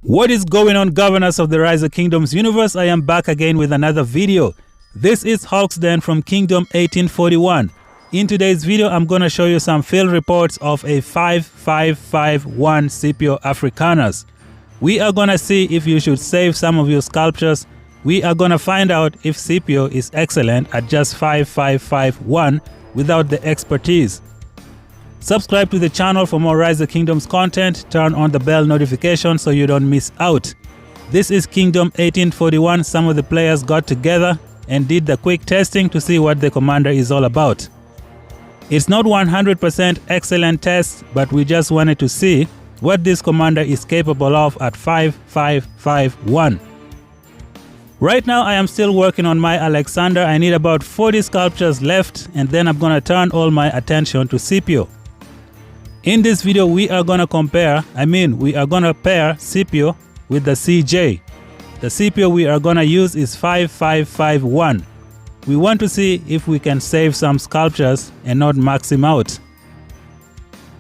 What is going on, governors of the Rise of Kingdoms universe? I am back again with another video. This is Hulk's Den from Kingdom 1841. In today's video, I'm going to show you some field reports of a 5551 Scipio Africanus. We are going to see if you should save some of your sculptures. We are going to find out if Scipio is excellent at just 5551 without the expertise. Subscribe to the channel for more Rise of Kingdoms content. Turn on the bell notification so you don't miss out. This is Kingdom 1841. Some of the players got together and did the quick testing to see what the commander is all about. It's not 100% excellent test, but we just wanted to see what this commander is capable of at 5551. Right now I am still working on my Alexander. I need about 40 sculptures left, and then I'm gonna turn all my attention to Scipio. In this video we are gonna pair Scipio with the CJ. The Scipio we are gonna use is 5551. We want to see if we can save some sculptures and not max him out.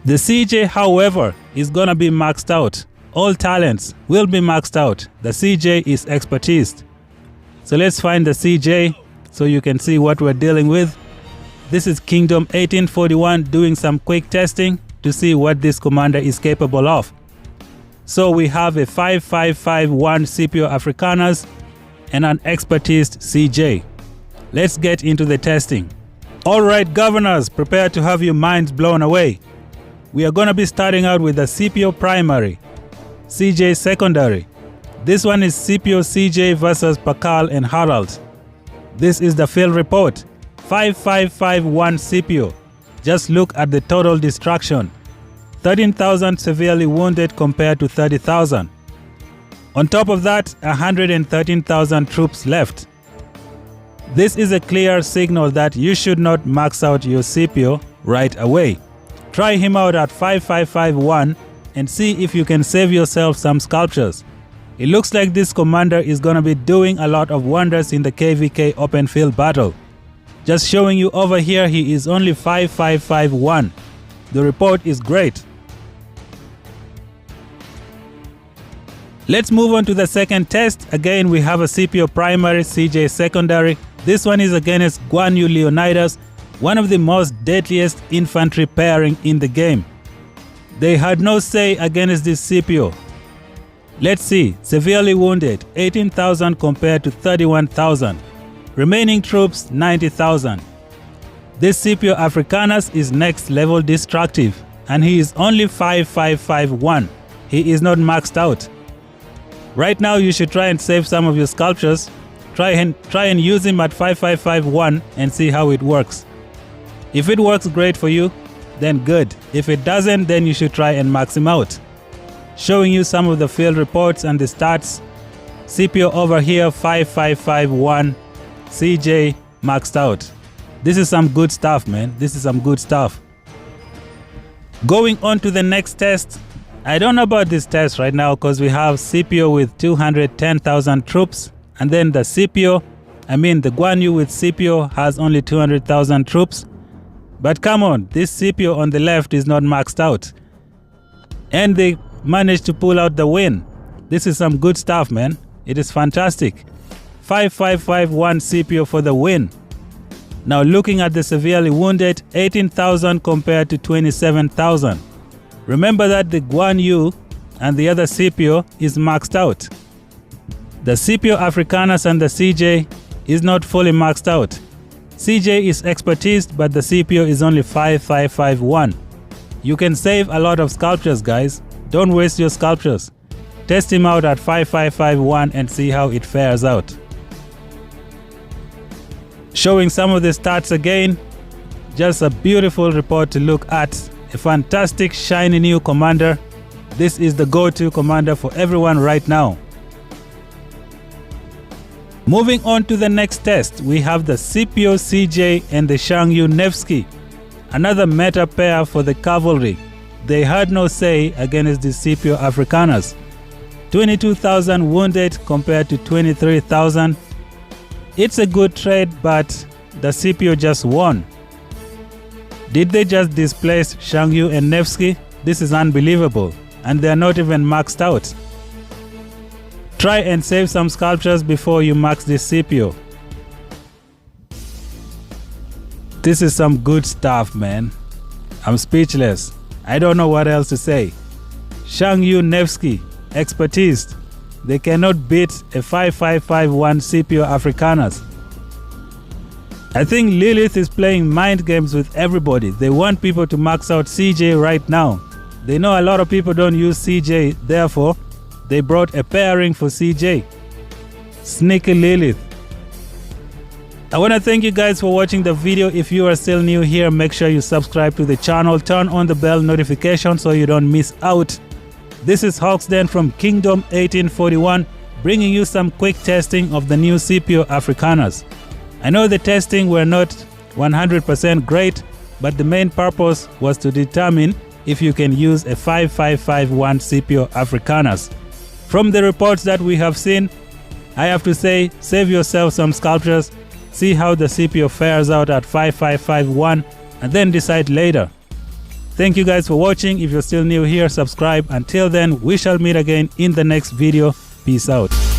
The CJ, however, is gonna be maxed out. All talents will be maxed out. The CJ is expertise. So let's find the CJ so you can see what we're dealing with. This is Kingdom 1841 doing some quick testing to see what this commander is capable of. So we have a 5551 Scipio Africanus and an expertise CJ. Let's get into the testing. Alright, governors, prepare to have your minds blown away. We are going to be starting out with the Scipio primary, CJ secondary. This one is Scipio CJ versus Pakal and Harald. This is the field report. 5551 Scipio. Just look at the total destruction. 13,000 severely wounded compared to 30,000. On top of that, 113,000 troops left. This is a clear signal that you should not max out your Scipio right away. Try him out at 5551 and see if you can save yourself some sculptures. It looks like this commander is going to be doing a lot of wonders in the KVK open field battle. Just showing you over here, he is only 5551. The report is great. Let's move on to the second test. Again, we have a Scipio primary, CJ secondary. This one is against Guan Leonidas, one of the most deadliest infantry pairing in the game. They had no say against this Scipio. Let's see, severely wounded, 18,000 compared to 31,000. Remaining troops, 90,000. This Scipio Africanus is next level destructive, and he is only 5551. He is not maxed out. Right now you should try and save some of your sculptures. Try and use him at 5551 and see how it works. If it works great for you, then good. If it doesn't, then you should try and max him out. Showing you some of the field reports and the stats. Scipio over here, 5551. CJ maxed out. This is some good stuff, man. This is some good stuff. Going on to the next test. I don't know about this test right now because we have Scipio with 210,000 troops. And then the Guan Yu with Scipio has only 200,000 troops. But come on, this Scipio on the left is not maxed out. And they managed to pull out the win. This is some good stuff, man. It is fantastic. 5551 Scipio for the win. Now looking at the severely wounded, 18,000 compared to 27,000. Remember that the Guan Yu and the other Scipio is maxed out. The Scipio Africanus and the CJ is not fully maxed out. CJ is expertise, but the Scipio is only 5551. You can save a lot of sculptures, guys. Don't waste your sculptures. Test him out at 5551 and see how it fares out. Showing some of the stats again. Just a beautiful report to look at. A fantastic shiny new commander. This is the go-to commander for everyone right now. Moving on to the next test, we have the Scipio CJ and the Shangyu Nevsky. Another meta pair for the cavalry. They had no say against the Scipio Africanus. 22,000 wounded compared to 23,000. It's a good trade, but the Scipio just won. Did they just displace Shangyu and Nevsky? This is unbelievable, and they are not even maxed out. Try and save some sculptures before you max this scipio. This is some good stuff, man. I'm speechless. I don't know what else to say. Shang Yu Nevsky, expertise. They cannot beat a 5551 Scipio Africanus. I think Lilith is playing mind games with everybody. They want people to max out CJ right now. They know a lot of people don't use CJ, therefore, they brought a pairing for CJ. Sneaky Lilith. I want to thank you guys for watching the video. If you are still new here, make sure you subscribe to the channel. Turn on the bell notification so you don't miss out. This is Hawksden from Kingdom 1841, bringing you some quick testing of the new Scipio Africanus. I know the testing were not 100% great, but the main purpose was to determine if you can use a 5551 Scipio Africanus. From the reports that we have seen, I have to say, save yourself some sculptures, see how the Scipio fares out at 5551, and then decide later. Thank you guys for watching. If you're still new here, subscribe. Until then, we shall meet again in the next video. Peace out.